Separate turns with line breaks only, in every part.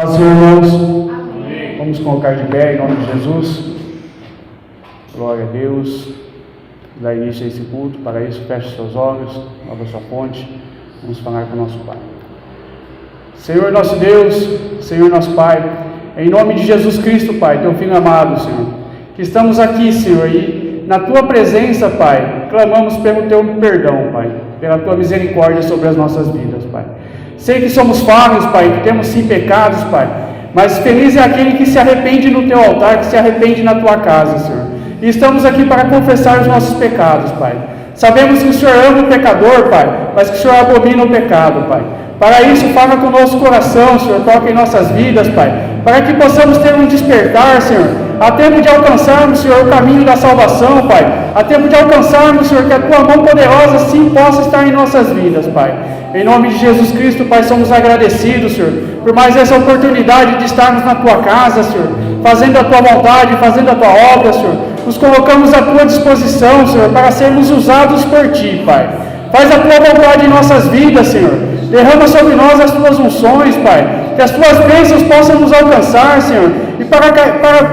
Paz, irmãos. Amém. Vamos colocar de pé em nome de Jesus. Glória a Deus. Dá início a esse culto. Para isso, feche seus olhos, abra sua fonte. Vamos falar com o nosso Pai. Senhor nosso Deus, Senhor nosso Pai, em nome de Jesus Cristo, Pai, teu Filho amado, Senhor, que estamos aqui, Senhor, e na tua presença, Pai, clamamos pelo teu perdão, Pai, pela tua misericórdia sobre as nossas vidas, Pai. Sei que somos falhos, Pai, que temos sim pecados, Pai, mas feliz é aquele que se arrepende no teu altar, que se arrepende na tua casa, Senhor. E estamos aqui para confessar os nossos pecados, Pai. Sabemos que o Senhor ama o pecador, Pai, mas que o Senhor abomina o pecado, Pai. Para isso, fala com o nosso coração, Senhor, toca em nossas vidas, Pai, para que possamos ter um despertar, Senhor, a tempo de alcançarmos, Senhor, o caminho da salvação, Pai, a tempo de alcançarmos, Senhor, que a Tua mão poderosa sim possa estar em nossas vidas, Pai. Em nome de Jesus Cristo, Pai, somos agradecidos, Senhor, por mais essa oportunidade de estarmos na Tua casa, Senhor, fazendo a Tua vontade, fazendo a Tua obra, Senhor. Nos colocamos à Tua disposição, Senhor, para sermos usados por Ti, Pai. Faz a Tua vontade em nossas vidas, Senhor. Derrama sobre nós as Tuas unções, Pai. Que as Tuas bênçãos possam nos alcançar, Senhor. E para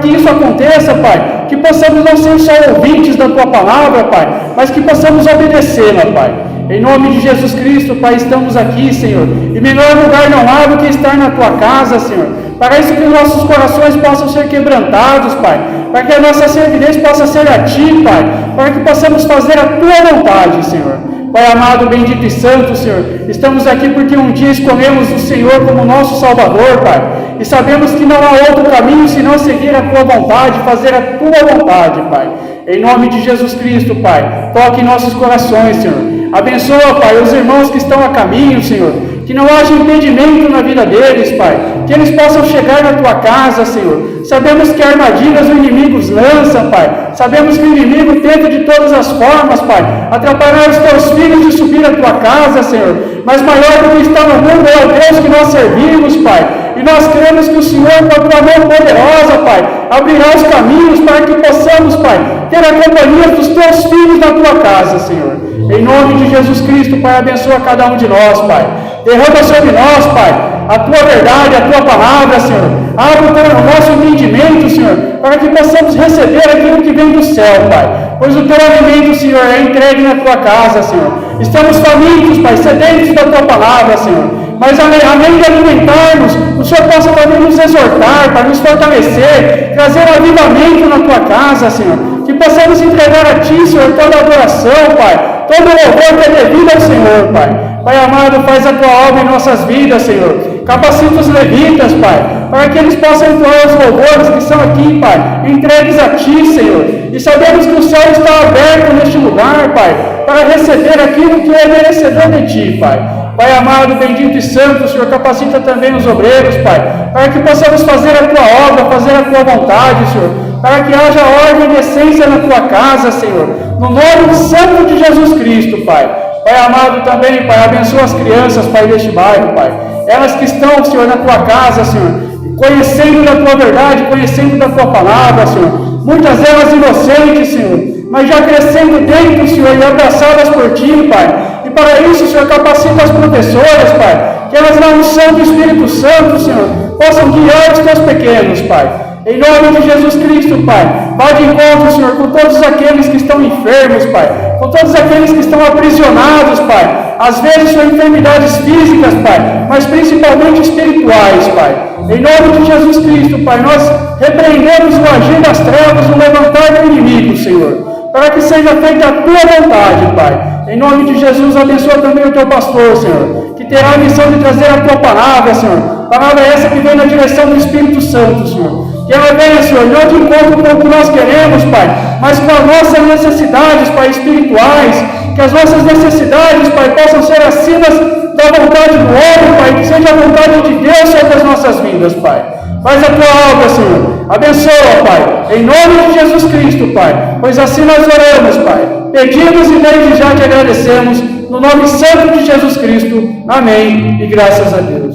que isso aconteça, Pai, que possamos não ser só ouvintes da Tua palavra, Pai, mas que possamos obedecê-la, Pai. Em nome de Jesus Cristo, Pai, estamos aqui, Senhor. E melhor lugar não há do que estar na Tua casa, Senhor. Para isso que os nossos corações possam ser quebrantados, Pai. Para que a nossa servidez possa ser a Ti, Pai. Para que possamos fazer a Tua vontade, Senhor. Pai amado, bendito e santo, Senhor, estamos aqui porque um dia escolhemos o Senhor como nosso Salvador, Pai, e sabemos que não há outro caminho senão seguir a Tua vontade, fazer a Tua vontade, Pai. Em nome de Jesus Cristo, Pai, toque em nossos corações, Senhor. Abençoa, Pai, os irmãos que estão a caminho, Senhor, que não haja impedimento na vida deles, Pai, que eles possam chegar na Tua casa, Senhor. Sabemos que armadilhas o inimigo lança, Pai. Sabemos que o inimigo tenta de todas as formas, Pai, atrapalhar os Teus filhos de subir à Tua casa, Senhor. Mas maior do que está no mundo é o Deus que nós servimos, Pai. E nós cremos que o Senhor, com a Tua mão poderosa, Pai, abrirá os caminhos para que possamos, Pai, ter a companhia dos Teus filhos na Tua casa, Senhor. Em nome de Jesus Cristo, Pai, abençoa cada um de nós, Pai. Derrama sobre nós, Pai, a Tua verdade, a Tua palavra, Senhor. Abre o nosso entendimento, Senhor, para que possamos receber aquilo que vem do céu, Pai. Pois o Teu alimento, Senhor, é entregue na Tua casa, Senhor. Estamos famintos, Pai, sedentos da Tua palavra, Senhor. Mas além de alimentarmos, o Senhor possa também nos exortar, para nos fortalecer, trazer avivamento na Tua casa, Senhor. Que possamos entregar a Ti, Senhor, toda a adoração, Pai, todo o louvor que é devido ao Senhor, Pai. Pai amado, faz a Tua obra em nossas vidas, Senhor. Capacita os levitas, Pai, para que eles possam entoar os louvores que são aqui, Pai, entregues a Ti, Senhor. E sabemos que o céu está aberto neste lugar, Pai, para receber aquilo que é merecedor de Ti, Pai. Pai amado, bendito e santo, Senhor, capacita também os obreiros, Pai, para que possamos fazer a Tua obra, fazer a Tua vontade, Senhor, para que haja ordem e decência na Tua casa, Senhor, no nome santo de Jesus Cristo, Pai. Pai amado também, Pai, abençoa as crianças, Pai, deste bairro, Pai, elas que estão, Senhor, na Tua casa, Senhor, conhecendo da Tua verdade, conhecendo da Tua palavra, Senhor, muitas delas inocentes, Senhor, mas já crescendo dentro, Senhor, e abraçadas por Ti, Pai. E para isso, Senhor, capacita as professoras, Pai, que elas na unção do Espírito Santo, Senhor, possam guiar os Teus pequenos, Pai. Em nome de Jesus Cristo, Pai, vá de encontro, Senhor, com todos aqueles que estão enfermos, Pai, com todos aqueles que estão aprisionados, Pai, às vezes são enfermidades físicas, Pai, mas principalmente espirituais, Pai. Em nome de Jesus Cristo, Pai, nós repreendemos o agir das trevas, o levantar do inimigo, Senhor, para que seja feita a Tua vontade, Pai. Em nome de Jesus, abençoa também o Teu pastor, Senhor, que terá a missão de trazer a Tua palavra, Senhor. Palavra essa que vem na direção do Espírito Santo, Senhor. Que ela venha, Senhor, não de encontro com o que nós queremos, Pai, mas com as nossas necessidades, Pai, espirituais. Que as nossas necessidades, Pai, possam ser acima da vontade do homem, Pai, que seja a vontade de Deus sobre as nossas vidas, Pai. Faz a Tua obra, Senhor. Abençoa, Pai, em nome de Jesus Cristo, Pai. Pois assim nós oramos, Pai. Pedimos e desde já te agradecemos, no nome santo de Jesus Cristo. Amém. E graças a Deus.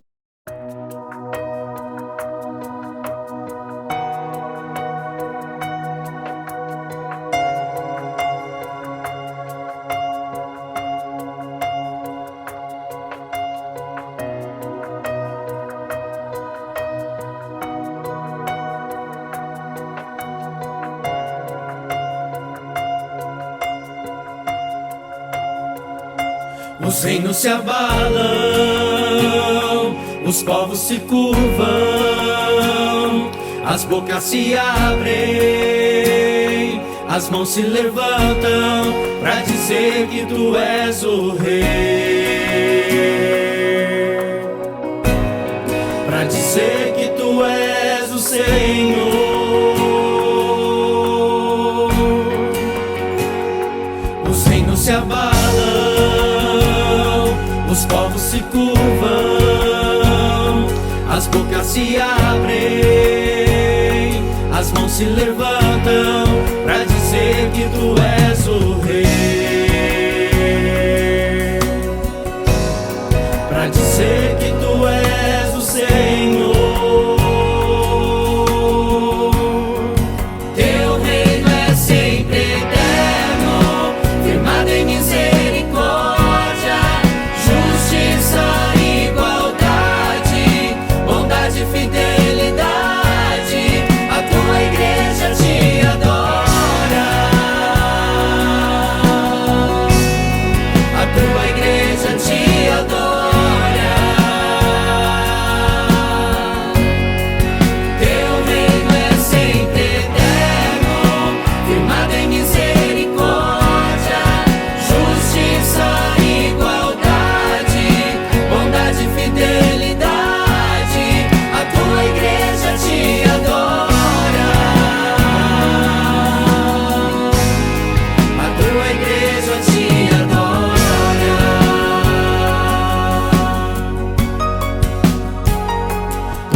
Os reinos se abalam, os povos se curvam, as bocas se abrem, as mãos se levantam pra dizer que tu és o rei, pra dizer que tu és o Senhor. Os reinos se abalam, os povos se curvam, as bocas se abrem, as mãos se levantam pra dizer que tu és o rei, pra dizer que tu és o Senhor. Teu reino é sempre eterno, firmado em misericórdia, justiça, igualdade, bondade e fidelidade. A tua igreja te adora, a tua igreja te adora. Teu reino é sempre eterno, firmado em misericórdia, justiça, igualdade, bondade e fidelidade. A tua igreja te adora, a tua igreja te adora.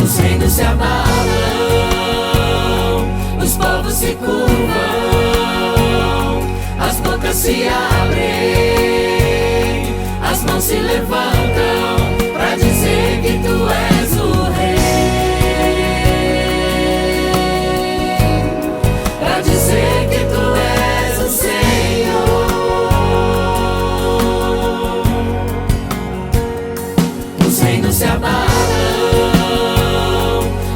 Os reinos se abalam, os povos se curvam, as bocas se abrem, as mãos se levantam pra dizer que tu és o rei, pra dizer que tu és o Senhor. Os reinos se abalam,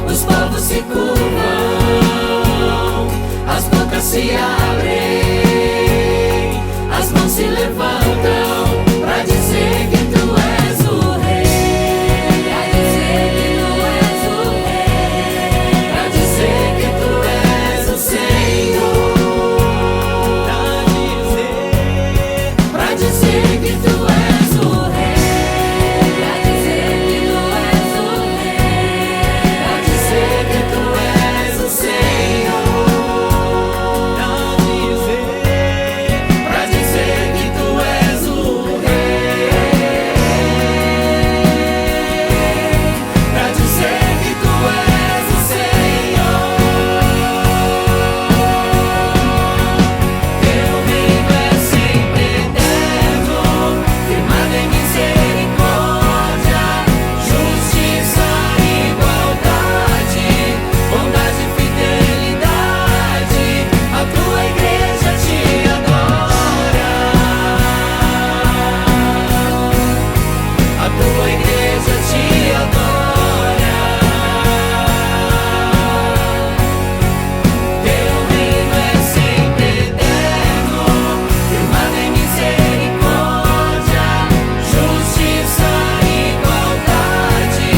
os povos se curvam, as bocas se abrem, as mãos se levantam pra dizer que tu és o rei, pra dizer que tu és o rei, pra dizer que tu és o Senhor, pra dizer que tu és o rei, pra dizer que tu és o rei, pra dizer que tu és o Senhor, pra dizer que tu és o rei, pra dizer que tu és o Senhor. Teu reino é sempre eterno, firmado em misericórdia, justiça, igualdade, bondade e fidelidade. A tua igreja te adora, a tua igreja te adora. Teu reino é sempre eterno, firmado em misericórdia, justiça, igualdade,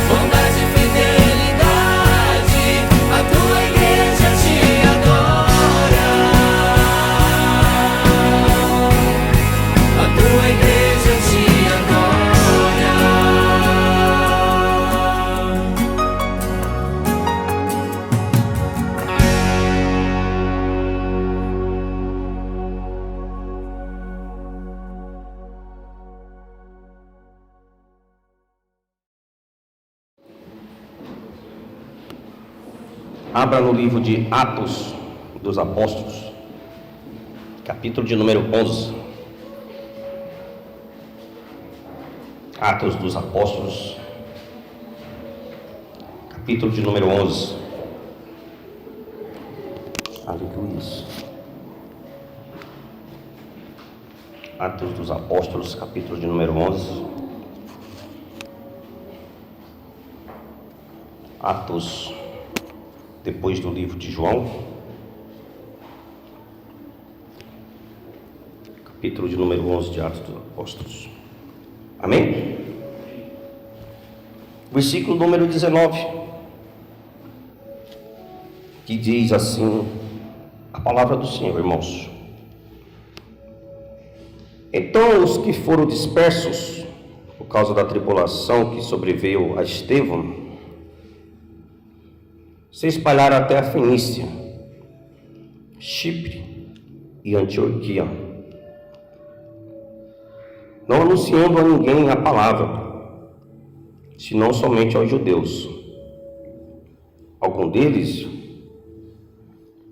bondade e fidelidade. A tua igreja te adora, a tua igreja te adora.
Abra no livro de Atos dos Apóstolos, capítulo de número 11. Atos dos Apóstolos, capítulo de número 11. Aleluia. Atos dos Apóstolos, capítulo de número 11. Atos, depois do livro de João, capítulo de número 11 de Atos dos Apóstolos. Amém? Versículo número 19, que diz assim a palavra do Senhor, irmãos. Então os que foram dispersos por causa da tribulação que sobreveio a Estevão se espalharam até a Fenícia, Chipre e Antioquia, não anunciando a ninguém a palavra, senão somente aos judeus. Algum deles,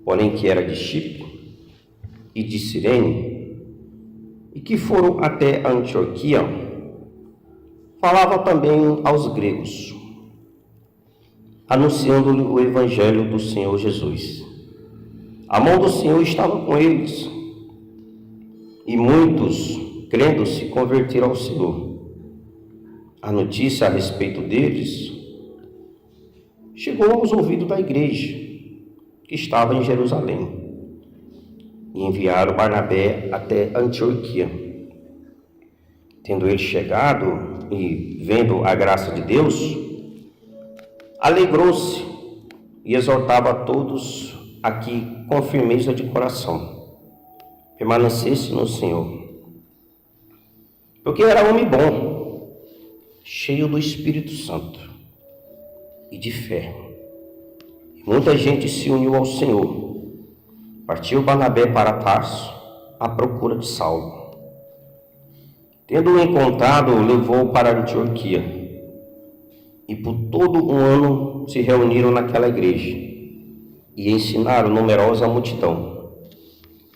porém, que era de Chipre e de Cirene, e que foram até a Antioquia, falava também aos gregos, anunciando-lhe o evangelho do Senhor Jesus. A mão do Senhor estava com eles, e muitos, crendo, se converteram ao Senhor. A notícia a respeito deles chegou aos ouvidos da igreja, que estava em Jerusalém, e enviaram Barnabé até Antioquia. Tendo ele chegado e vendo a graça de Deus, alegrou-se e exortava a todos a que, com firmeza de coração, permanecesse no Senhor. Porque era homem bom, cheio do Espírito Santo e de fé. E muita gente se uniu ao Senhor. Partiu Barnabé para Tarso à procura de Saulo. Tendo-o encontrado, o levou para Antioquia. E por todo um ano se reuniram naquela igreja e ensinaram numerosa multidão.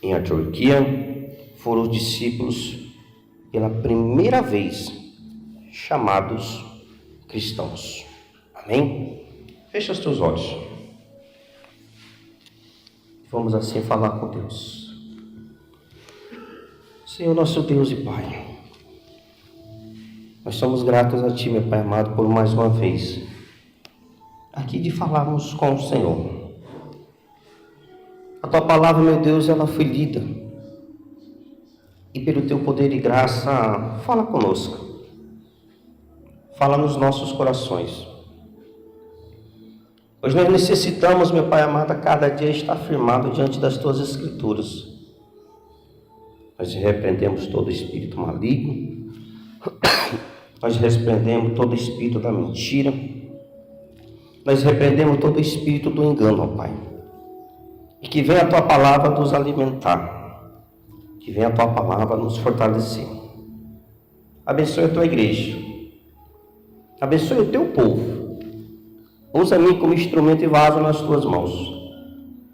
Em Antioquia foram os discípulos pela primeira vez chamados cristãos. Amém? Fecha os teus olhos. Vamos assim falar com Deus. Senhor, nosso Deus e Pai, nós somos gratos a Ti, meu Pai amado, por mais uma vez aqui de falarmos com o Senhor. A Tua palavra, meu Deus, ela foi lida, e pelo Teu poder e graça, fala conosco, fala nos nossos corações. Pois nós necessitamos, meu Pai amado, a cada dia estar firmado diante das Tuas Escrituras. Nós repreendemos todo espírito maligno, nós repreendemos todo espírito da mentira, nós repreendemos todo espírito do engano, ó Pai. E que venha a Tua palavra nos alimentar, que venha a Tua palavra nos fortalecer. Abençoe a Tua igreja, abençoe o Teu povo. Usa-me como instrumento e vaso nas Tuas mãos.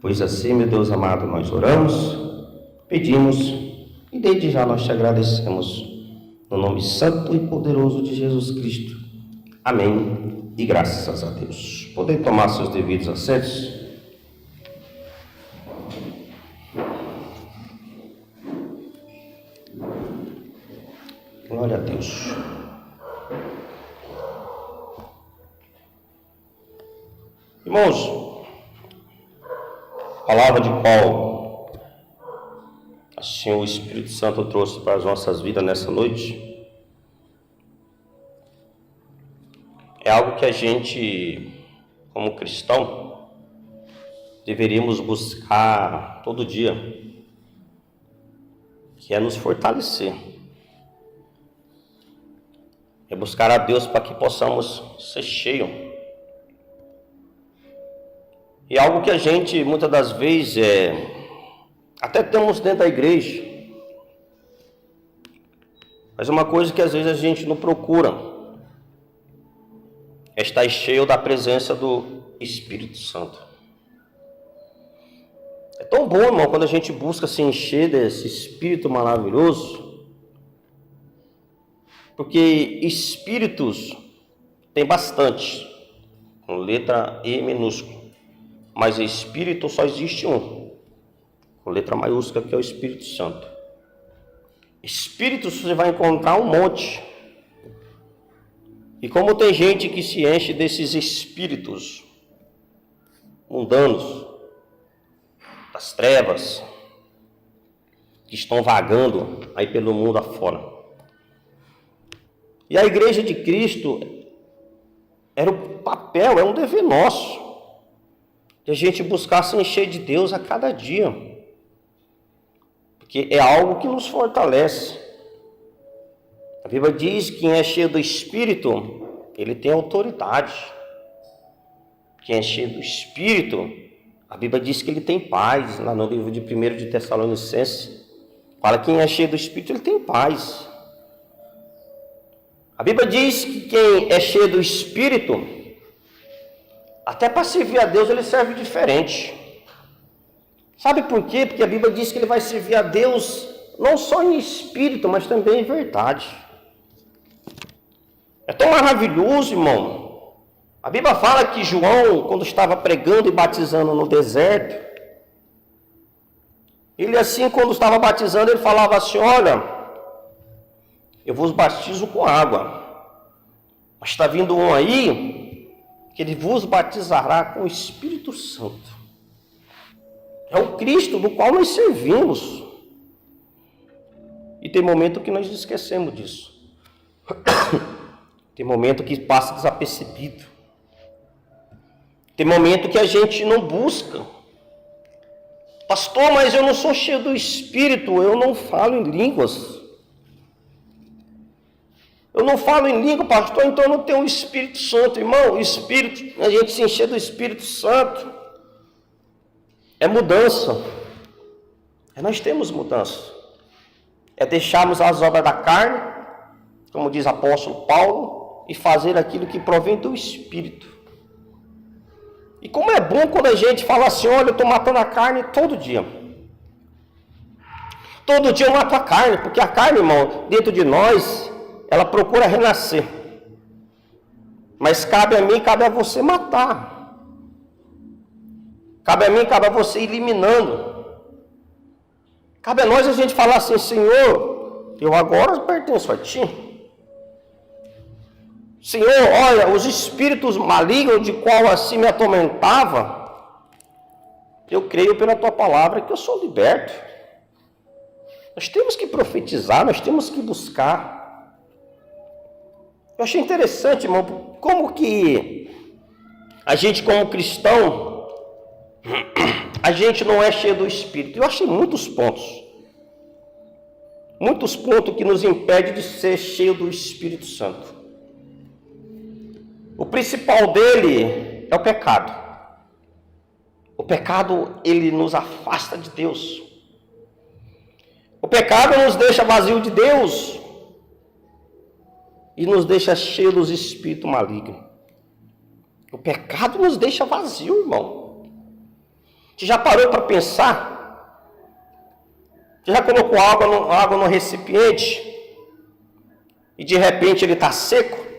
Pois assim, meu Deus amado, nós oramos, pedimos e desde já nós Te agradecemos. No nome santo e poderoso de Jesus Cristo. Amém. E graças a Deus. Podem tomar seus devidos assentos. Glória a Deus. Irmãos, a palavra de qual assim o Espírito Santo trouxe para as nossas vidas nessa noite é algo que a gente, como cristão, deveríamos buscar todo dia, que é nos fortalecer, é buscar a Deus para que possamos ser cheios. E algo que a gente, muitas das vezes, até temos dentro da igreja, mas uma coisa que às vezes a gente não procura é estar cheio da presença do Espírito Santo. É tão bom, irmão, quando a gente busca se encher desse Espírito maravilhoso, porque espíritos tem bastante, com letra E minúscula, mas espírito só existe um, com letra maiúscula, que é o Espírito Santo. Espíritos você vai encontrar um monte. E como tem gente que se enche desses espíritos mundanos, das trevas, que estão vagando aí pelo mundo afora. E a igreja de Cristo era o papel, é um dever nosso, que a gente buscar se encher de Deus a cada dia, porque é algo que nos fortalece. A Bíblia diz que quem é cheio do Espírito, ele tem autoridade. Quem é cheio do Espírito, a Bíblia diz que ele tem paz. Lá no livro de 1 de Tessalonicenses, fala que quem é cheio do Espírito, ele tem paz. A Bíblia diz que quem é cheio do Espírito, até para servir a Deus, ele serve diferente. Sabe por quê? Porque a Bíblia diz que ele vai servir a Deus não só em espírito, mas também em verdade. É tão maravilhoso, irmão. A Bíblia fala que João, quando estava pregando e batizando no deserto, ele assim, quando estava batizando, ele falava assim: olha, eu vos batizo com água, mas está vindo um aí, que ele vos batizará com o Espírito Santo. É o Cristo do qual nós servimos. E tem momento que nós esquecemos disso. Tem momento que passa desapercebido. Tem momento que a gente não busca. Pastor, mas eu não sou cheio do Espírito, eu não falo em línguas. Eu não falo em língua, pastor, então eu não tenho o Espírito Santo. Irmão, o Espírito, a gente se encher do Espírito Santo é mudança. Nós temos mudança. É deixarmos as obras da carne, como diz o apóstolo Paulo, e fazer aquilo que provém do Espírito. E como é bom quando a gente fala assim: olha, eu estou matando a carne todo dia. Todo dia eu mato a carne, porque a carne, irmão, dentro de nós, ela procura renascer. Mas cabe a mim, cabe a você matar. Cabe a mim, cabe a você ir eliminando. Cabe a nós a gente falar assim: Senhor, eu agora pertenço a Ti. Senhor, olha, os espíritos malignos de qual assim me atormentava, eu creio pela Tua palavra que eu sou liberto. Nós temos que profetizar, nós temos que buscar. Eu achei interessante, irmão, como que a gente como cristão, a gente não é cheio do Espírito. Eu achei muitos pontos que nos impedem de ser cheio do Espírito Santo. O principal dele é o pecado. O pecado, ele nos afasta de Deus. O pecado nos deixa vazio de Deus e nos deixa cheio dos espíritos malignos. O pecado nos deixa vazio, irmão. Você já parou para pensar? Você já colocou água no recipiente e de repente ele está seco?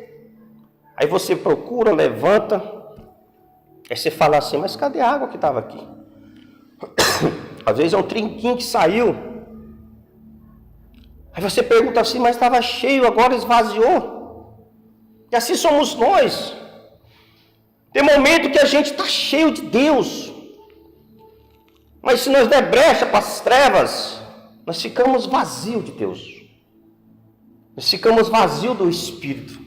Aí você procura, levanta, aí você fala assim: mas cadê a água que estava aqui? Às vezes é um trinquinho que saiu. Aí você pergunta assim: mas estava cheio, agora esvaziou. E assim somos nós. Tem momento que a gente está cheio de Deus, mas se nós der brecha para as trevas, nós ficamos vazios de Deus. Nós ficamos vazios do Espírito.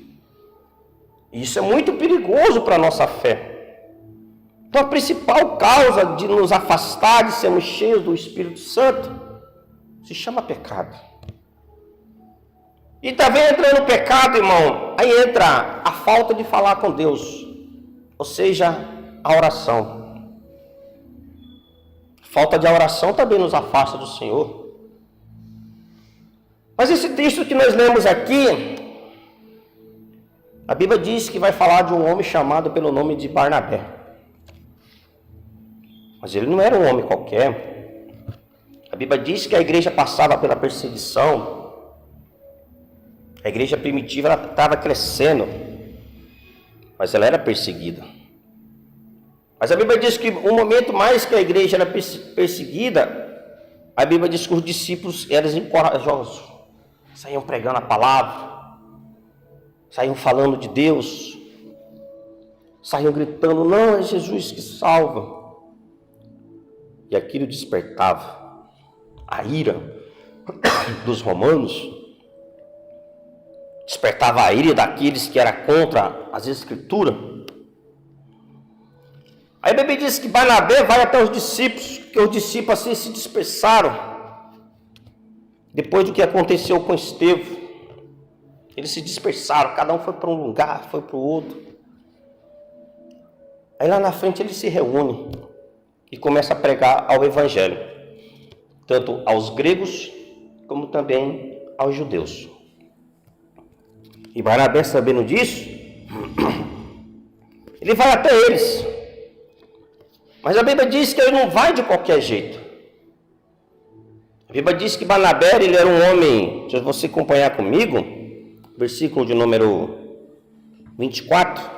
E isso é muito perigoso para a nossa fé. Então a principal causa de nos afastar de sermos cheios do Espírito Santo se chama pecado. E também entrando no pecado, irmão, aí entra a falta de falar com Deus, ou seja, a oração. Falta de oração também nos afasta do Senhor. Mas esse texto que nós lemos aqui, a Bíblia diz que vai falar de um homem chamado pelo nome de Barnabé. Mas ele não era um homem qualquer. A Bíblia diz que a igreja passava pela perseguição. A igreja primitiva estava crescendo, mas ela era perseguida. Mas a Bíblia diz que o momento mais que a igreja era perseguida, a Bíblia diz que os discípulos eram encorajosos, saíam pregando a palavra, saíam falando de Deus, saíam gritando: não, é Jesus que salva. E aquilo despertava a ira dos romanos. despertava a ira daqueles que eram contra as Escrituras. Aí a Bíblia diz que Barnabé vai até os discípulos, que os discípulos assim se dispersaram. Depois do que aconteceu com Estevão, eles se dispersaram, cada um foi para um lugar, foi para o outro. Aí lá na frente eles se reúnem e começam a pregar ao Evangelho, tanto aos gregos como também aos judeus. E Barnabé, sabendo disso, ele vai até eles. Mas a Bíblia diz que ele não vai de qualquer jeito. A Bíblia diz que Barnabé, ele era um homem, se você acompanhar comigo, versículo de número 24.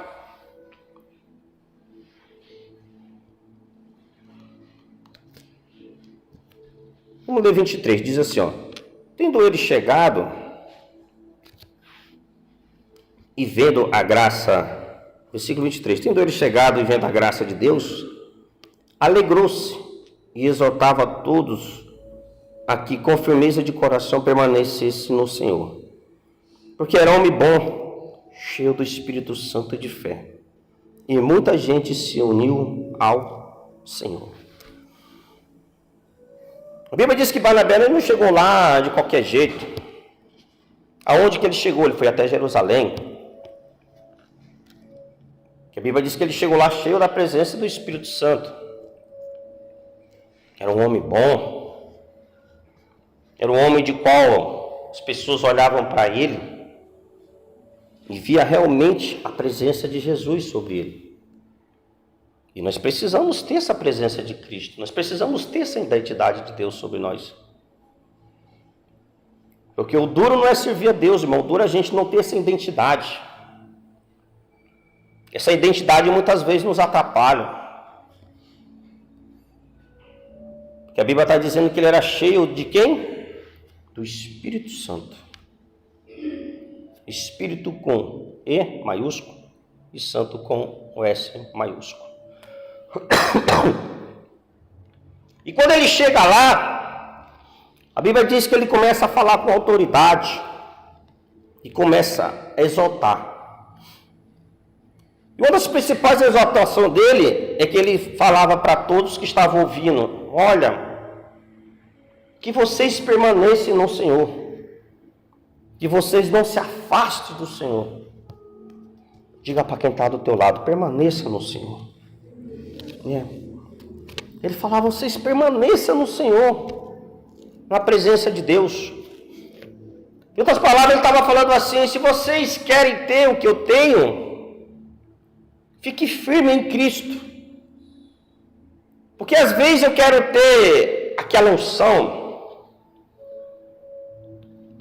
Vamos ler 23, diz assim, ó. Tendo ele chegado e vendo a graça, versículo 23, tendo ele chegado e vendo a graça de Deus, alegrou-se e exortava a todos a que com firmeza de coração permanecesse no Senhor. Porque era homem bom, cheio do Espírito Santo e de fé. E muita gente se uniu ao Senhor. A Bíblia diz que Barnabé não chegou lá de qualquer jeito. Aonde que ele chegou? Ele foi até Jerusalém. A Bíblia diz que ele chegou lá cheio da presença do Espírito Santo. Era um homem bom. Era um homem de qual as pessoas olhavam para ele e via realmente a presença de Jesus sobre ele. E nós precisamos ter essa presença de Cristo. Nós precisamos ter essa identidade de Deus sobre nós. Porque o duro não é servir a Deus, irmão. O duro é a gente não ter essa identidade. Essa identidade muitas vezes nos atrapalha. Porque a Bíblia está dizendo que ele era cheio de quem? Do Espírito Santo. Espírito com E maiúsculo e Santo com o S maiúsculo. E quando ele chega lá, a Bíblia diz que ele começa a falar com autoridade e começa a exaltar. E uma das principais exaltações dele é que ele falava para todos que estavam ouvindo: olha, que vocês permanecem no Senhor, que vocês não se afastem do Senhor. Diga para quem está do teu lado: permaneça no Senhor. Ele falava: vocês permaneçam no Senhor, na presença de Deus. Em outras palavras, ele estava falando assim: se vocês querem ter o que eu tenho, fique firme em Cristo. Porque às vezes eu quero ter aquela unção,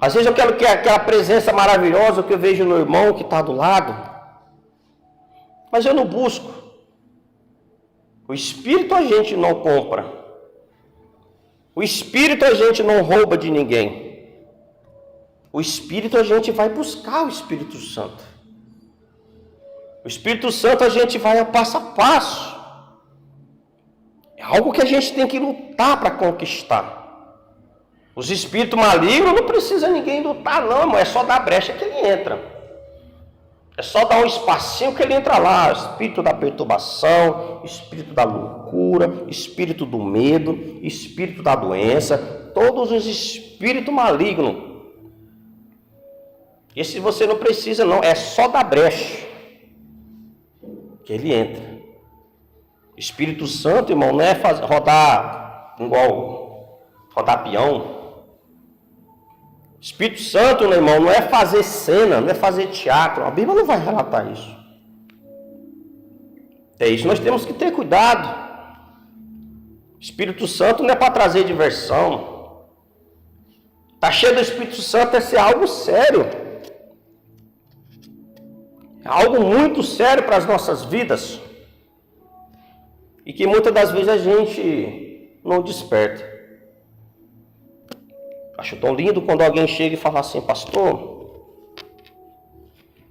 às vezes eu quero ter aquela presença maravilhosa que eu vejo no irmão que está do lado, mas eu não busco. O Espírito a gente não compra. O Espírito a gente não rouba de ninguém. O Espírito a gente vai buscar o Espírito Santo. O Espírito Santo a gente vai a passo. É algo que a gente tem que lutar para conquistar. Os espíritos malignos não precisa ninguém lutar não, irmão. É só dar brecha que ele entra. É só dar um espacinho que ele entra lá. Espírito da perturbação, espírito da loucura, espírito do medo, espírito da doença, todos os espíritos malignos. Esse você não precisa não, é só dar brecha que ele entra. Espírito Santo, irmão, não é rodar igual rodar peão. Espírito Santo, meu irmão, não é fazer cena, não é fazer teatro. A Bíblia não vai relatar isso. É isso, nós temos que ter cuidado. Espírito Santo não é para trazer diversão. Está cheio do Espírito Santo é ser algo sério. É algo muito sério para as nossas vidas. E que muitas das vezes a gente não desperta. Acho tão lindo quando alguém chega e fala assim: pastor,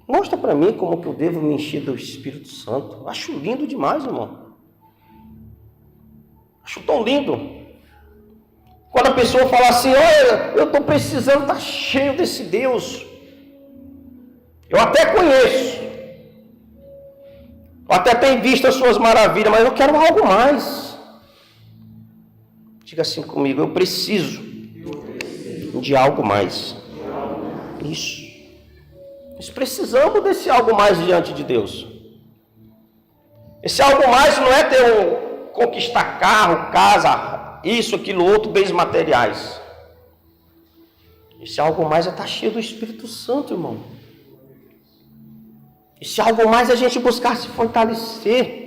mostra para mim como que eu devo me encher do Espírito Santo. Acho lindo demais, irmão. Acho tão lindo. Quando a pessoa fala assim: olha, eu estou precisando estar cheio desse Deus. Eu até conheço. Eu até tenho visto as suas maravilhas, mas eu quero algo mais. Diga assim comigo, eu preciso de algo mais. Isso. Nós precisamos desse algo mais diante de Deus. Esse algo mais não é conquistar carro, casa, isso, aquilo, outro, bens materiais. Esse algo mais é estar cheio do Espírito Santo, irmão. Esse algo mais é a gente buscar se fortalecer.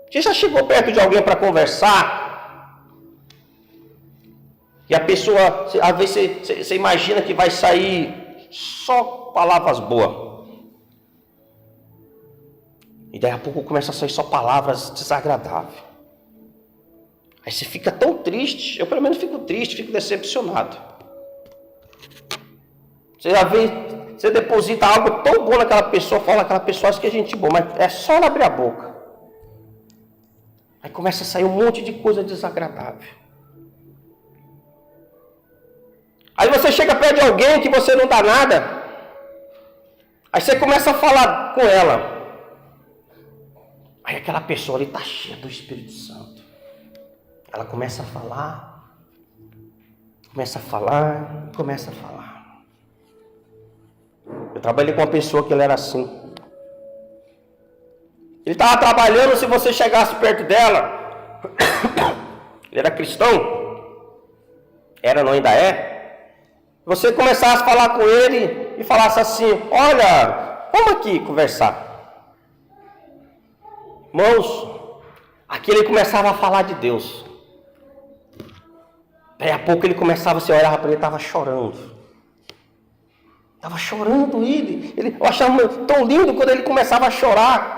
Você já chegou perto de alguém para conversar? E a pessoa, às vezes você imagina que vai sair só palavras boas. E daí a pouco começa a sair só palavras desagradáveis. Aí você fica tão triste, eu pelo menos fico triste, fico decepcionado. Você já vê, você deposita algo tão bom naquela pessoa, fala aquela pessoa, acho que é gente boa, mas é só ela abrir a boca. Aí começa a sair um monte de coisa desagradável. Aí você chega perto de alguém que você não dá nada. Aí você começa a falar com ela. Aí aquela pessoa ali está cheia do Espírito Santo. Ela começa a falar. Começa a falar. Começa a falar. Eu trabalhei com uma pessoa que ele era assim. Ele estava trabalhando, se você chegasse perto dela, ele era cristão, era, não ainda é, você começasse a falar com ele e falasse assim, olha, vamos aqui conversar. Irmãos, aqui ele começava a falar de Deus. Daí a pouco ele começava, você olhava para ele, estava chorando. Estava chorando ele. Eu achava tão lindo quando ele começava a chorar.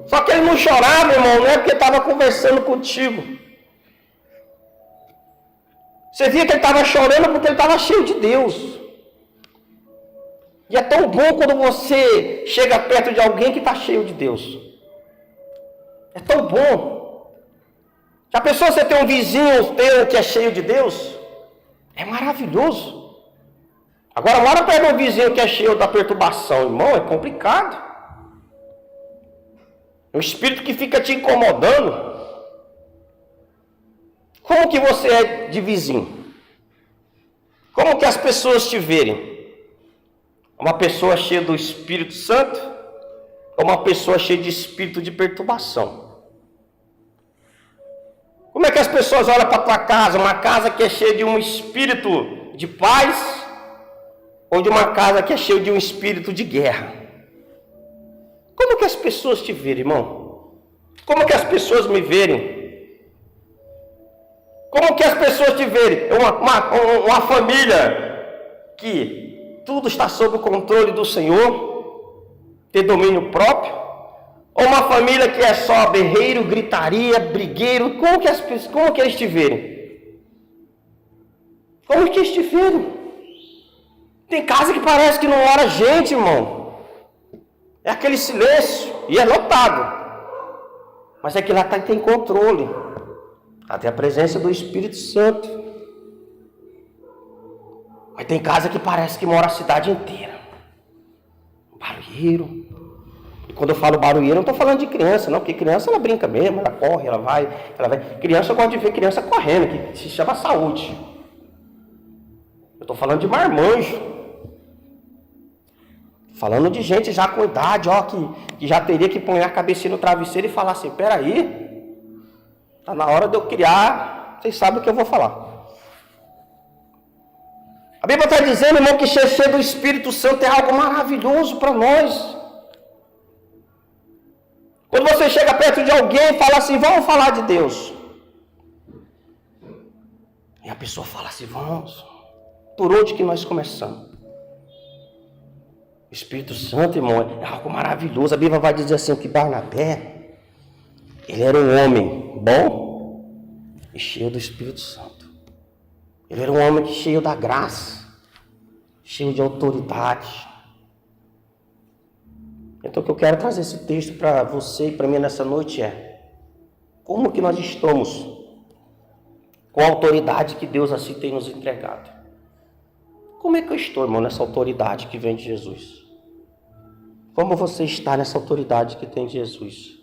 Só que ele não chorava, irmão, não é porque estava conversando contigo. Você via que ele estava chorando porque ele estava cheio de Deus. E é tão bom quando você chega perto de alguém que está cheio de Deus. É tão bom. Já pensou você ter um vizinho teu que é cheio de Deus? É maravilhoso. Agora, mora perto de um vizinho que é cheio da perturbação, irmão, é complicado. Um espírito que fica te incomodando. Como que você é de vizinho? Como que as pessoas te verem? Uma pessoa cheia do Espírito Santo? Ou uma pessoa cheia de espírito de perturbação? Como é que as pessoas olham para a tua casa? Uma casa que é cheia de um espírito de paz? Ou de uma casa que é cheia de um espírito de guerra? Como que as pessoas te verem, irmão? Como que as pessoas me verem? Como que as pessoas te verem? Uma família que tudo está sob o controle do Senhor, ter domínio próprio? Ou uma família que é só berreiro, gritaria, brigueiro? Como que eles te verem? Como que eles te verem? Tem casa que parece que não ora gente, irmão. É aquele silêncio, e é lotado. Mas é que lá tem controle. Até a presença do Espírito Santo. Mas tem casa que parece que mora a cidade inteira. Barulheiro. E quando eu falo barulheiro, eu não estou falando de criança, não. Porque criança ela brinca mesmo, ela corre, ela vai. Criança, eu gosto de ver criança correndo, que se chama saúde. Eu estou falando de marmanjo. Falando de gente já com idade, ó, que já teria que pôr a cabecinha no travesseiro e falar assim, peraí, tá na hora de eu criar, vocês sabem o que eu vou falar. A Bíblia está dizendo, irmão, que cheio do Espírito Santo é algo maravilhoso para nós. Quando você chega perto de alguém e fala assim, vamos falar de Deus. E a pessoa fala assim, vamos, por onde que nós começamos? O Espírito Santo, irmão, é algo maravilhoso. A Bíblia vai dizer assim, que Barnabé, ele era um homem bom e cheio do Espírito Santo. Ele era um homem cheio da graça, cheio de autoridade. Então o que eu quero trazer esse texto para você e para mim nessa noite é, como que nós estamos com a autoridade que Deus assim tem nos entregado? Como é que eu estou, irmão, nessa autoridade que vem de Jesus? Como você está nessa autoridade que tem de Jesus?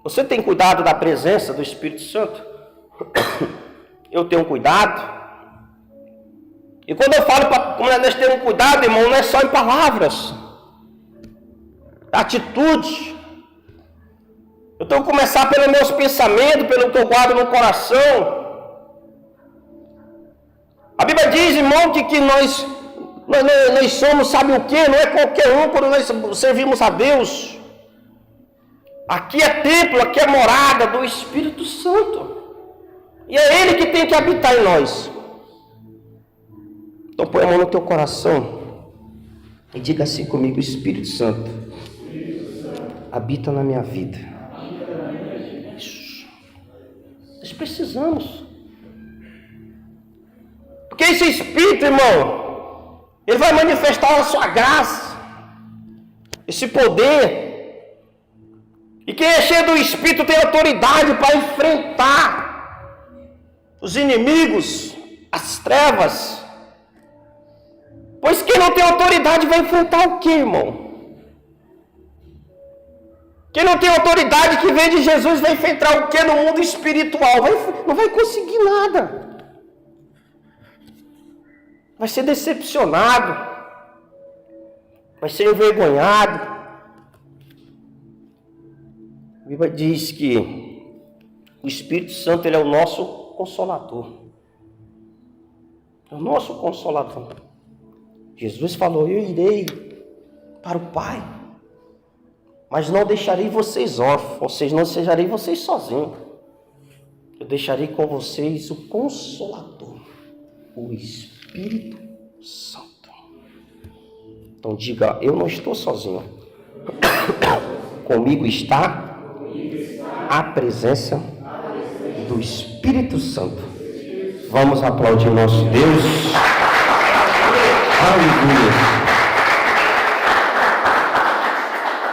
Você tem cuidado da presença do Espírito Santo? Eu tenho cuidado. E quando eu falo, como nós temos cuidado, irmão, não é só em palavras, atitude. Eu tenho que começar pelos meus pensamentos, pelo que eu guardo no coração. A Bíblia diz, irmão, que nós somos, sabe o que? Não é qualquer um quando nós servimos a Deus. Aqui é templo, aqui é morada do Espírito Santo. E é Ele que tem que habitar em nós. Então põe a mão no teu coração e diga assim comigo: Espírito Santo, habita na minha vida. Isso. Nós precisamos. Porque esse Espírito, irmão, ele vai manifestar a sua graça, esse poder. E quem é cheio do Espírito tem autoridade para enfrentar os inimigos, as trevas. Pois quem não tem autoridade vai enfrentar o que, irmão? Quem não tem autoridade que vem de Jesus vai enfrentar o que no mundo espiritual? Não vai conseguir nada. Vai ser decepcionado. Vai ser envergonhado. A Bíblia diz que o Espírito Santo ele é o nosso consolador. É o nosso consolador. Jesus falou: eu irei para o Pai, mas não deixarei vocês órfãos, ou seja, não deixarei vocês sozinhos. Eu deixarei com vocês o Consolador, o Espírito Santo. Então diga: eu não estou sozinho. Comigo está a presença do Espírito Santo. Vamos aplaudir nosso Deus. Aleluia.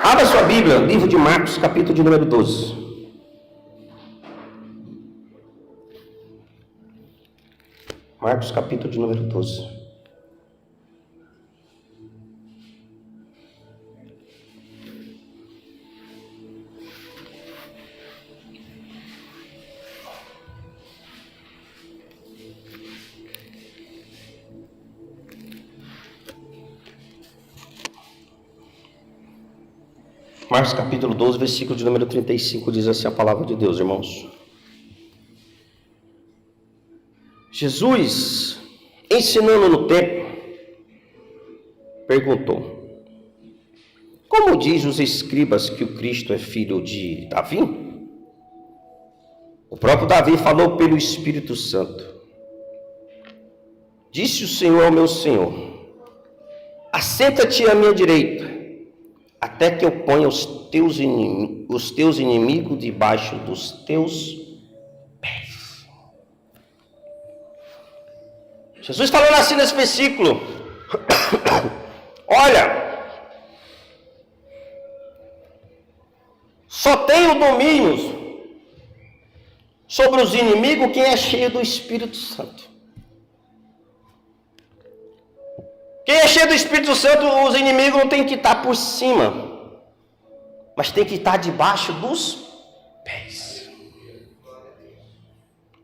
Abra sua Bíblia, livro de Marcos, capítulo de número 12. Marcos, capítulo de número 12. Marcos capítulo 12, versículo de número 35, diz assim a palavra de Deus, irmãos. Jesus, ensinando no templo, perguntou: como diz os escribas que o Cristo é filho de Davi? O próprio Davi falou pelo Espírito Santo: disse o Senhor ao meu Senhor: assenta-te à minha direita, até que eu ponha os teus inimigos debaixo dos teus pés. Jesus falando assim nesse versículo: olha, só tem o domínio sobre os inimigos quem é cheio do Espírito Santo. Quem é cheio do Espírito Santo, os inimigos não tem que estar por cima, mas tem que estar debaixo dos pés.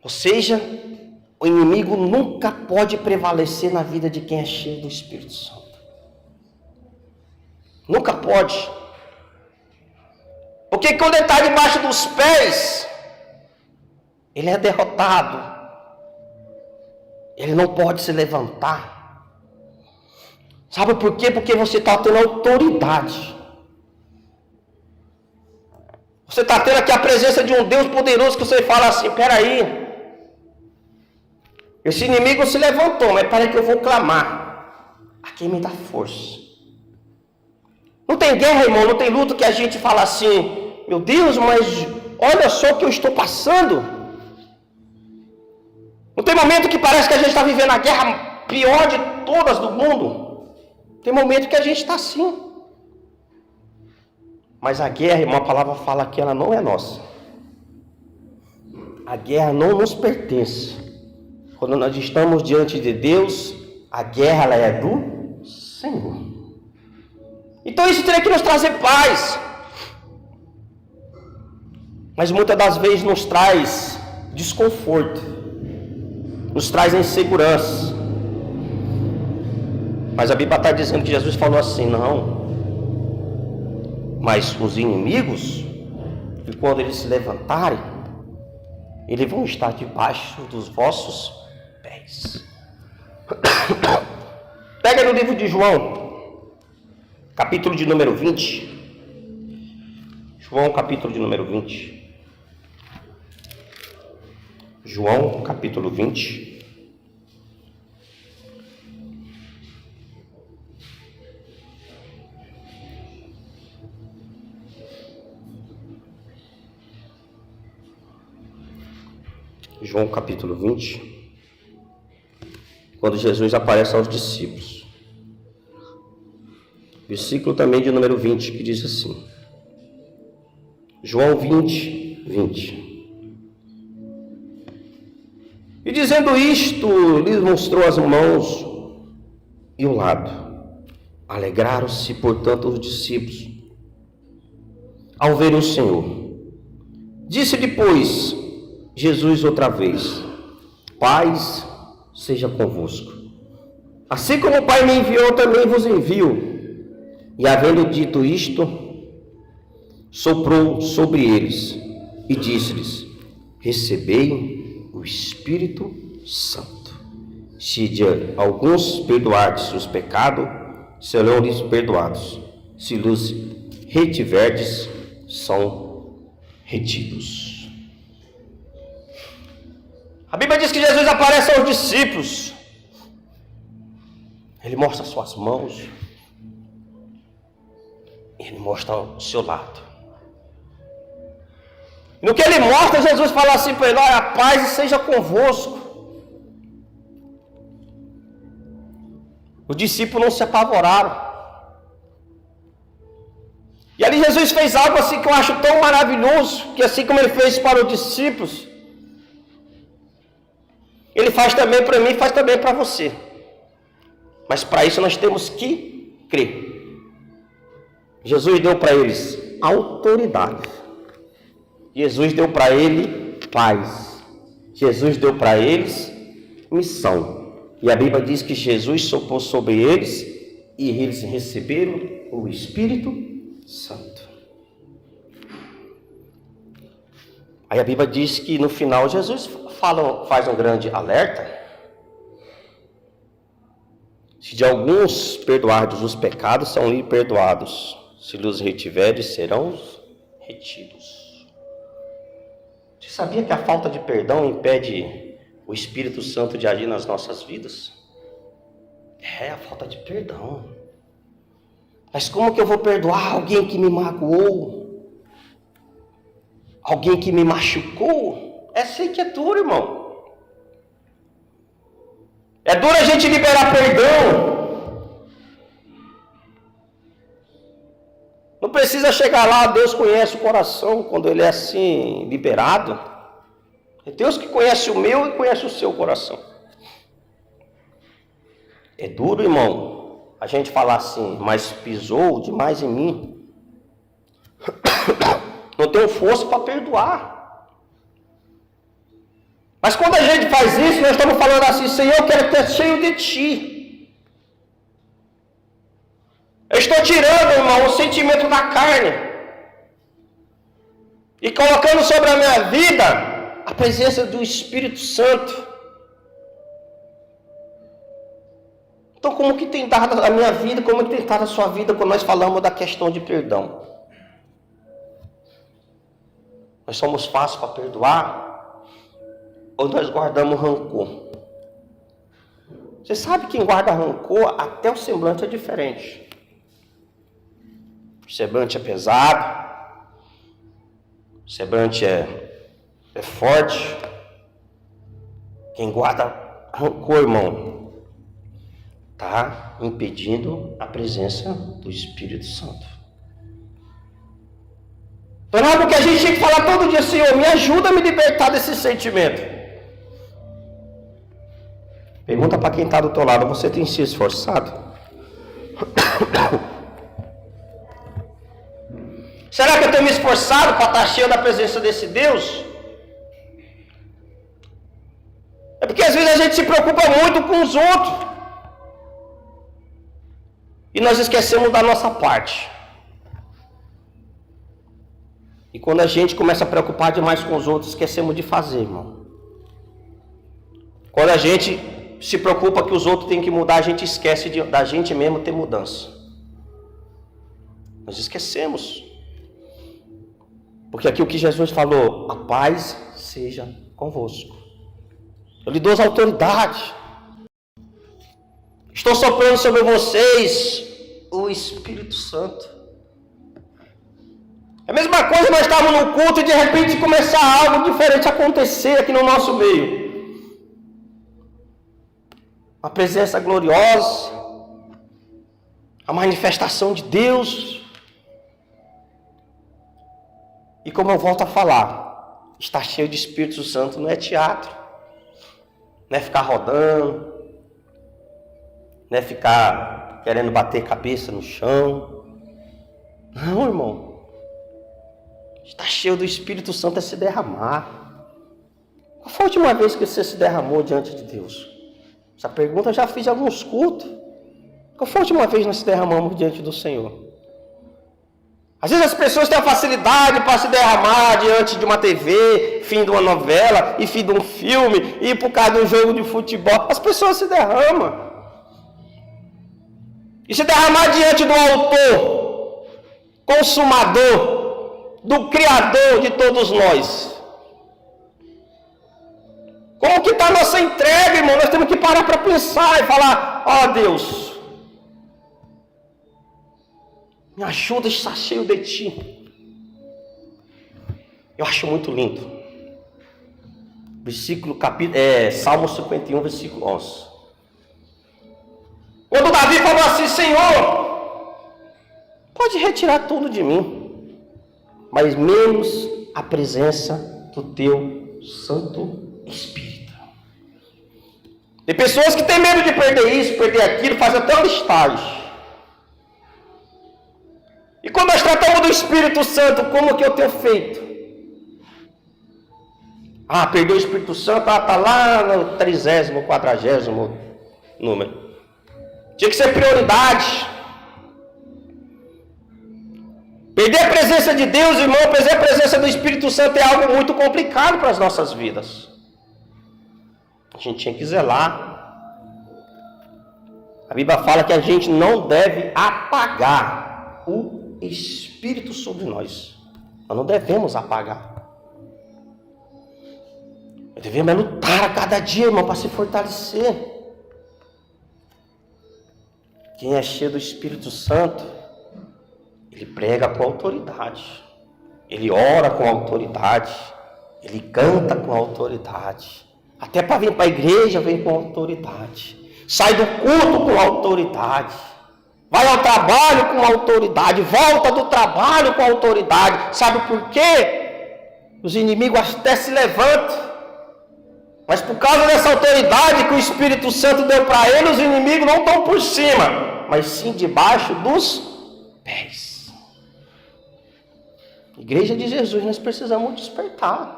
Ou seja, o inimigo nunca pode prevalecer na vida de quem é cheio do Espírito Santo. Nunca pode. Porque quando ele está debaixo dos pés, ele é derrotado. Ele não pode se levantar. Sabe por quê? Porque você está tendo autoridade. Você está tendo aqui a presença de um Deus poderoso que você fala assim: peraí, esse inimigo se levantou, mas peraí que eu vou clamar a quem me dá força. Não tem guerra, irmão, não tem luta que a gente fala assim: meu Deus, mas olha só o que eu estou passando. Não tem momento que parece que a gente está vivendo a guerra pior de todas do mundo. Tem momento que a gente está assim. Mas a guerra, irmão, a palavra fala que ela não é nossa. A guerra não nos pertence. Quando nós estamos diante de Deus, A guerra ela é do Senhor. Então isso teria que nos trazer paz. Mas muitas das vezes nos traz desconforto, nos traz insegurança. Mas a Bíblia está dizendo que Jesus falou assim: não, mas os inimigos, e quando eles se levantarem, eles vão estar debaixo dos vossos pés. Pega no livro de João, capítulo de número 20. João, capítulo de número 20. João, capítulo 20. João, capítulo 20. Quando Jesus aparece aos discípulos. Versículo também de número 20, que diz assim. João 20, 20. E dizendo isto, lhes mostrou as mãos e o lado. Alegraram-se, portanto, os discípulos ao verem o Senhor. Disse depois Jesus outra vez: paz seja convosco. Assim como o Pai me enviou, também vos envio. E havendo dito isto, soprou sobre eles e disse-lhes: recebei o Espírito Santo. Se de alguns perdoardes os pecados, serão-lhes perdoados. Se lhes retiverdes, são retidos. A Bíblia diz que Jesus aparece aos discípulos. Ele mostra suas mãos. Ele mostra o seu lado. No que ele mostra, Jesus fala assim para ele: olha, a paz seja convosco. Os discípulos não se apavoraram. E ali Jesus fez algo assim que eu acho tão maravilhoso, que assim como ele fez para os discípulos, ele faz também para mim, faz também para você. Mas para isso nós temos que crer. Jesus deu para eles autoridade. Jesus deu para ele paz. Jesus deu para eles missão. E a Bíblia diz que Jesus soprou sobre eles e eles receberam o Espírito Santo. Aí a Bíblia diz que no final Jesus faz um grande alerta. Se de alguns perdoardes os pecados, são lhe perdoados. Se lhes retiverdes, serão retidos. Você sabia que a falta de perdão impede o Espírito Santo de agir nas nossas vidas? É a falta de perdão. Mas como que eu vou perdoar alguém que me magoou? Alguém que me machucou? É assim que é duro, irmão. É duro a gente liberar perdão. Não precisa chegar lá, Deus conhece o coração quando ele é assim, liberado. É Deus que conhece o meu e conhece o seu coração. É duro, irmão, a gente falar assim: mas pisou demais em mim. Não tenho força para perdoar. Mas quando a gente faz isso, nós estamos falando assim: Senhor, eu quero ter cheio de Ti. Eu estou tirando, irmão, o sentimento da carne e colocando sobre a minha vida a presença do Espírito Santo. Então, como que tem dado a minha vida, como que tem dado a sua vida quando nós falamos da questão de perdão? Nós somos fáceis para perdoar ou nós guardamos rancor? Você sabe que quem guarda rancor, até o semblante é diferente. O semblante é pesado, o semblante é forte. Quem guarda rancor, irmão, está impedindo a presença do Espírito Santo. Então é algo que a gente tem que falar todo dia: Senhor, me ajuda a me libertar desse sentimento. Pergunta para quem está do teu lado: você tem se esforçado? Será que eu tenho me esforçado para estar cheio da presença desse Deus? É porque às vezes a gente se preocupa muito com os outros e nós esquecemos da nossa parte. E quando a gente começa a preocupar demais com os outros, esquecemos de fazer, irmão. Quando a gente se preocupa que os outros têm que mudar, a gente esquece da gente mesmo ter mudança. Nós esquecemos. Porque aqui o que Jesus falou: a paz seja convosco. Eu lhe dou as autoridades. Estou soprando sobre vocês o Espírito Santo. É a mesma coisa nós estávamos num culto e de repente começar algo diferente a acontecer aqui no nosso meio. Uma presença gloriosa, a manifestação de Deus. E como eu volto a falar, estar cheio de Espírito Santo não é teatro, não é ficar rodando, não é ficar querendo bater cabeça no chão. Não, irmão. Estar cheio do Espírito Santo é se derramar. Qual foi a última vez que você se derramou diante de Deus? Essa pergunta eu já fiz em alguns cultos. Qual foi a última vez que nós se derramamos diante do Senhor? Às vezes as pessoas têm a facilidade para se derramar diante de uma TV, fim de uma novela, e fim de um filme, e por causa de um jogo de futebol. As pessoas se derramam. E se derramar diante do autor, consumador, do Criador de todos nós. Como que está a nossa entrega, irmão? Nós temos que parar para pensar e falar: ó Deus, me ajuda a estar cheio de Ti. Eu acho muito lindo. Salmo 51, versículo 11. Quando Davi falou assim: Senhor, pode retirar tudo de mim, mas menos a presença do Teu Santo Espírito. Tem pessoas que têm medo de perder isso, perder aquilo, fazem até uma listagem. E quando nós tratamos do Espírito Santo, como que eu tenho feito? Perdeu o Espírito Santo, está lá no 30º, 40º número. Tinha que ser prioridade. Perder a presença de Deus, irmão, perder a presença do Espírito Santo é algo muito complicado para as nossas vidas. A gente tinha que zelar. A Bíblia fala que a gente não deve apagar o Espírito sobre nós. Nós não devemos apagar. Nós devemos lutar a cada dia, irmão, para se fortalecer. Quem é cheio do Espírito Santo, ele prega com autoridade, ele ora com autoridade, ele canta com autoridade. Até para vir para a igreja vem com autoridade. Sai do culto com autoridade. Vai ao trabalho com autoridade. Volta do trabalho com autoridade. Sabe por quê? Os inimigos até se levantam. Mas por causa dessa autoridade que o Espírito Santo deu para ele, os inimigos não estão por cima, mas sim debaixo dos pés. Igreja de Jesus, nós precisamos despertar.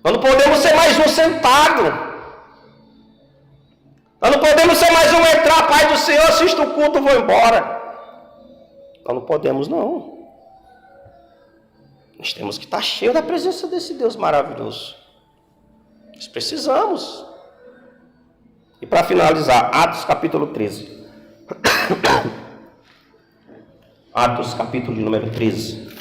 Nós não podemos ser mais um sentado. Nós não podemos ser mais um entrar, Pai do Senhor, assisto o culto, vou embora. Nós não podemos, não. Nós temos que estar cheio da presença desse Deus maravilhoso. Nós precisamos. E para finalizar, Atos capítulo 13. Atos capítulo de número 13.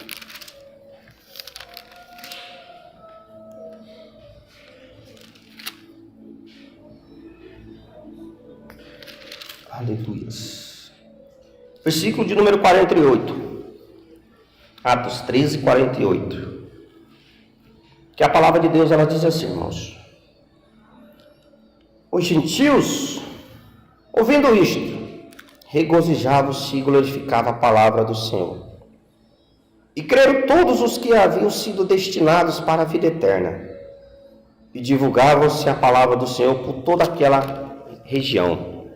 Aleluia. Versículo de número 48. Atos 13, 48. Que a palavra de Deus, ela diz assim, irmãos. Os gentios, ouvindo isto, regozijavam-se e glorificavam a palavra do Senhor. E creram todos os que haviam sido destinados para a vida eterna. e divulgava-se a palavra do Senhor por toda aquela região.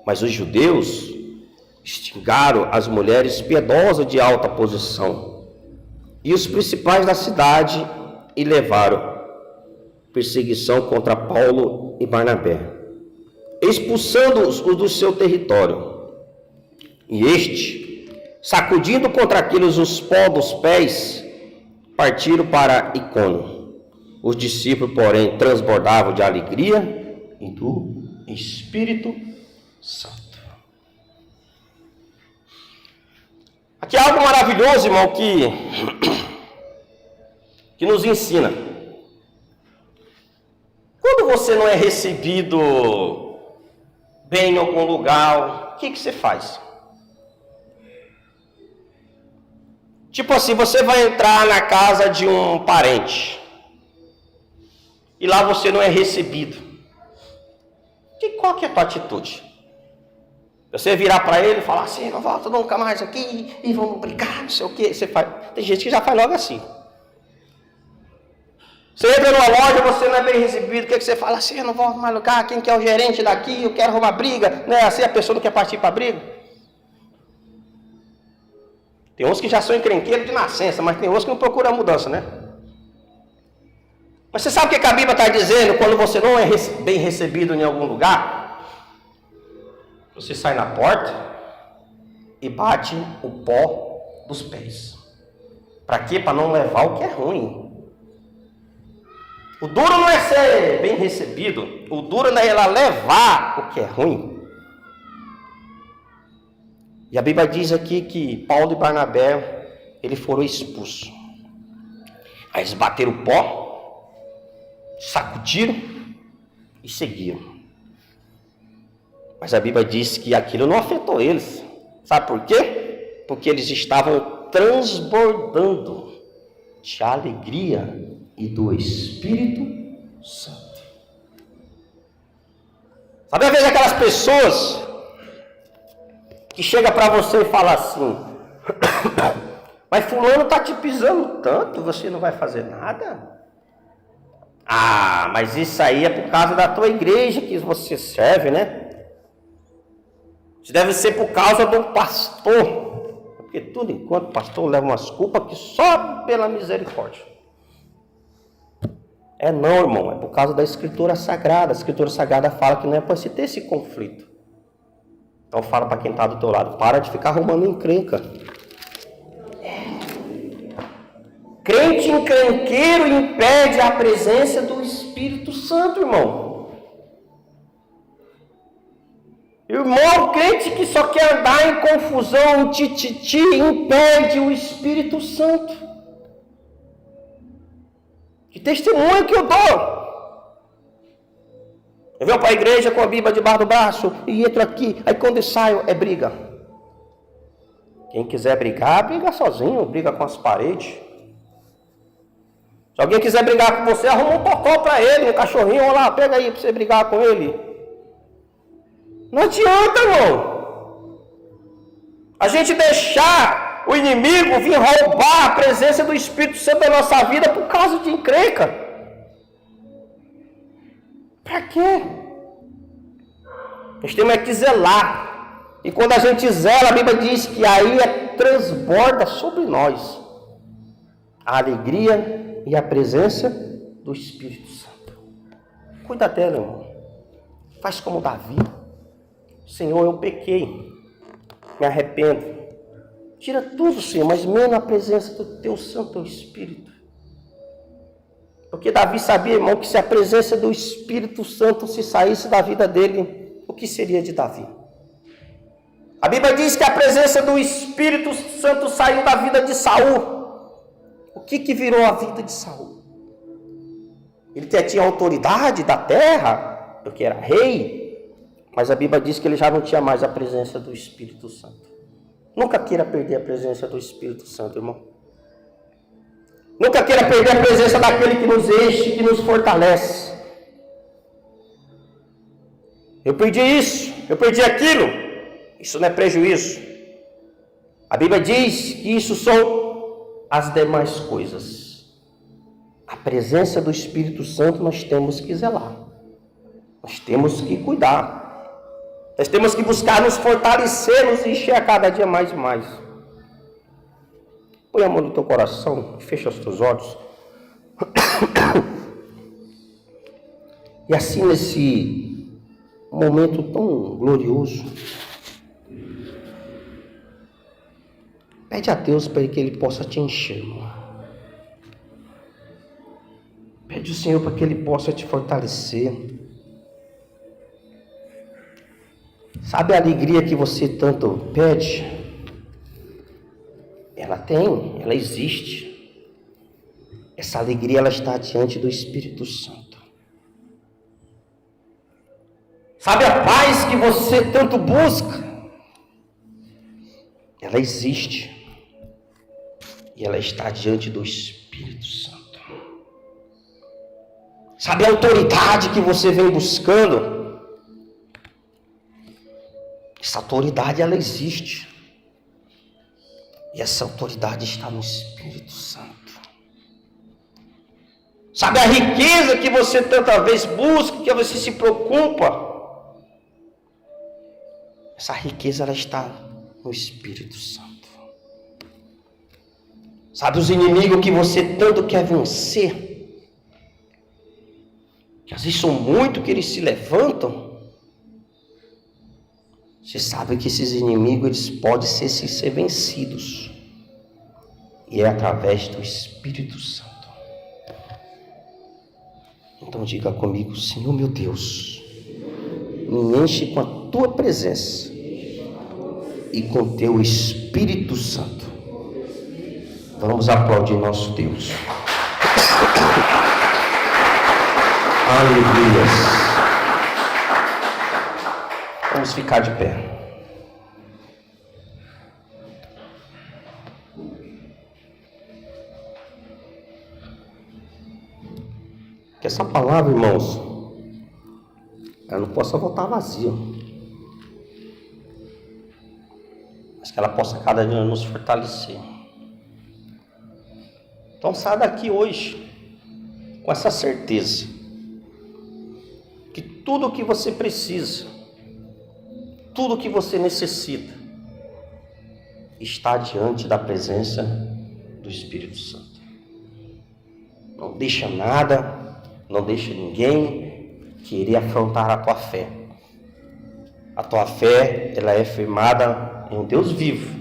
Mas os judeus extingaram as mulheres piedosas de alta posição e os principais da cidade e levaram perseguição contra Paulo e Barnabé, expulsando-os do seu território. E este, sacudindo contra aqueles os pó dos pés, partiram para Icônio. Os discípulos, porém, transbordavam de alegria e do Espírito Santo. Aqui é algo maravilhoso, irmão, que nos ensina. Quando você não é recebido bem em algum lugar, o que você faz? Tipo assim, você vai entrar na casa de um parente e lá você não é recebido. Qual que é a tua atitude? Você virar para ele e falar assim, não volta nunca mais aqui e vamos brigar, não sei o que. Você faz. Tem gente que já faz logo assim. Você entra numa loja, você não é bem recebido, o que você fala assim, eu não volto mais lugar, quem que é o gerente daqui, eu quero arrumar briga, não é assim, a pessoa não quer partir para briga. Tem uns que já são encrenqueiros de nascença, mas tem uns que não procuram mudança, né? Mas você sabe o que a Bíblia está dizendo quando você não é bem recebido em algum lugar? Você sai na porta e bate o pó dos pés. Para quê? Para não levar o que é ruim. O duro não é ser bem recebido, o duro é ela levar o que é ruim. E a Bíblia diz aqui que Paulo e Barnabé, eles foram expulsos. Aí eles bateram o pó, sacudiram e seguiram. Mas a Bíblia diz que aquilo não afetou eles. Sabe por quê? Porque eles estavam transbordando de alegria e do Espírito Santo. Sabe, às vezes aquelas pessoas que chega para você e fala assim, mas fulano está te pisando tanto, você não vai fazer nada? Ah, mas isso aí é por causa da tua igreja que você serve, né? Isso deve ser por causa do pastor, porque tudo enquanto o pastor leva umas culpas que só pela misericórdia. Não, irmão, é por causa da Escritura Sagrada. A Escritura Sagrada fala que não é para se ter esse conflito. Então fala para quem está do teu lado, para de ficar arrumando encrenca. Crente encrenqueiro impede a presença do Espírito Santo, irmão. Irmão, crente que só quer andar em confusão, em tititi, impede o Espírito Santo. Que testemunho que eu dou. Eu venho para a igreja com a Bíblia debaixo do braço e entro aqui, aí quando eu saio é briga. Quem quiser brigar, briga sozinho, briga com as paredes. Se alguém quiser brigar com você, arruma um tocó para ele, um cachorrinho, olha lá, pega aí para você brigar com ele. Não adianta, irmão. A gente deixar o inimigo vir roubar a presença do Espírito Santo da nossa vida por causa de encrenca. Para quê? Nós temos que zelar. E quando a gente zela, a Bíblia diz que aí transborda sobre nós a alegria e a presença do Espírito Santo. Cuida dela, irmão. Faz como Davi. Senhor, eu pequei. Me arrependo. Tira tudo, Senhor, mas menos a presença do teu Santo Espírito. Porque Davi sabia, irmão, que se a presença do Espírito Santo se saísse da vida dele, o que seria de Davi? A Bíblia diz que a presença do Espírito Santo saiu da vida de Saul. O que virou a vida de Saul? Ele tinha autoridade da terra, porque era rei, mas a Bíblia diz que ele já não tinha mais a presença do Espírito Santo. Nunca queira perder a presença do Espírito Santo, irmão. Nunca queira perder a presença daquele que nos enche, que nos fortalece. Eu perdi isso, eu perdi aquilo. Isso não é prejuízo. A Bíblia diz que isso são as demais coisas A presença do Espírito Santo nós temos que zelar. Nós temos que cuidar. Nós temos que buscar nos fortalecer, nos encher a cada dia mais e mais. Põe a mão no teu coração, fecha os teus olhos. E assim, nesse momento tão glorioso, pede a Deus para que Ele possa te encher, irmão. Pede ao Senhor para que Ele possa te fortalecer. Sabe a alegria que você tanto pede? Ela existe. Essa alegria, ela está diante do Espírito Santo. Sabe a paz que você tanto busca? Ela existe. E ela está diante do Espírito Santo. Sabe a autoridade que você vem buscando? Essa autoridade, ela existe. E essa autoridade está no Espírito Santo. Sabe a riqueza que você tanta vez busca, que você se preocupa? Essa riqueza, ela está no Espírito Santo. Sabe os inimigos que você tanto quer vencer? Que às vezes são muito que eles se levantam. Você sabe que esses inimigos, eles podem ser vencidos. E é através do Espírito Santo. Então diga comigo: Senhor meu Deus, me enche com a Tua presença e com Teu Espírito Santo. Vamos aplaudir nosso Deus. Aleluia. Vamos ficar de pé. Que essa palavra, irmãos, ela não possa voltar vazia, mas que ela possa cada dia nos fortalecer. Então saia daqui hoje com essa certeza que tudo o que você precisa, tudo o que você necessita, está diante da presença do Espírito Santo. Não deixa nada, não deixa ninguém querer afrontar a tua fé. A tua fé, ela é firmada em um Deus vivo.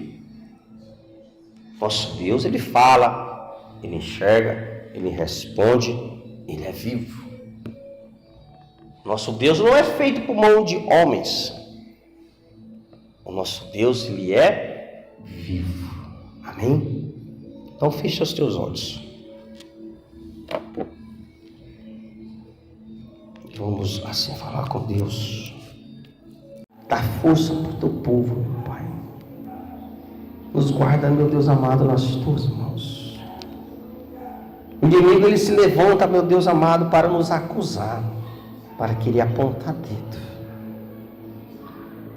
Nosso Deus, Ele fala, Ele enxerga, Ele responde, Ele é vivo. Nosso Deus não é feito por mão de homens. O nosso Deus, Ele é vivo. Amém? Então fecha os teus olhos. Vamos assim falar com Deus. Dá força para o teu povo, meu Pai. Nos guarda, meu Deus amado, nas tuas mãos. O inimigo, ele se levanta, meu Deus amado, para nos acusar, para querer apontar dedo.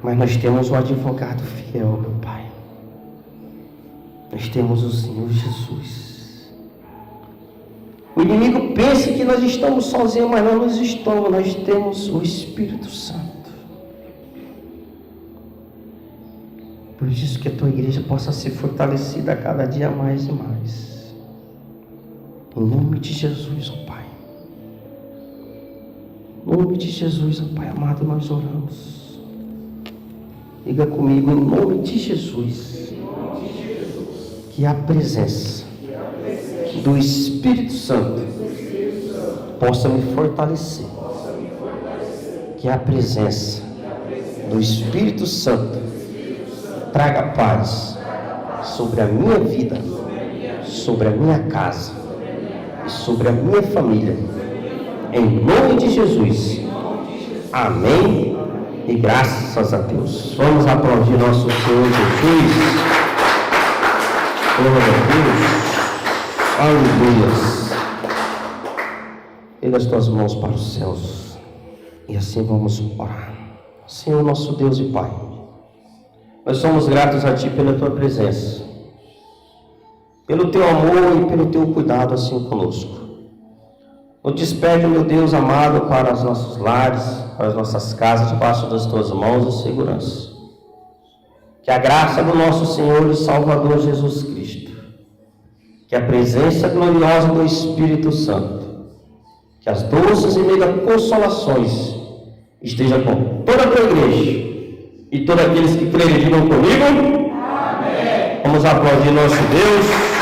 Mas nós temos um advogado fiel, meu Pai. Nós temos o Senhor Jesus. O inimigo pensa que nós estamos sozinhos, mas não nós estamos. Nós temos o Espírito Santo. Por isso que a tua igreja possa ser fortalecida a cada dia mais e mais. Em nome de Jesus, ó Pai. Em nome de Jesus, ó Pai amado, nós oramos. Diga comigo, em nome de Jesus, que a presença do Espírito Santo possa me fortalecer. Que a presença do Espírito Santo traga paz sobre a minha vida, sobre a minha casa e sobre a minha família. Em nome de Jesus. Amém. E graças a Deus. Vamos aplaudir nosso Senhor Jesus. Glória a Deus. Aleluia. Erga as tuas mãos para os céus. E assim vamos orar. Senhor nosso Deus e Pai, nós somos gratos a Ti pela Tua presença, pelo Teu amor e pelo Teu cuidado assim conosco. Nos despede, meu Deus amado, para os nossos lares, para as nossas casas, debaixo das tuas mãos de segurança. Que a graça do nosso Senhor e Salvador Jesus Cristo, que a presença gloriosa do Espírito Santo, que as doces e meigas consolações esteja com toda a tua igreja e todos aqueles que crerem, digam comigo. Amém. Vamos aplaudir nosso Deus.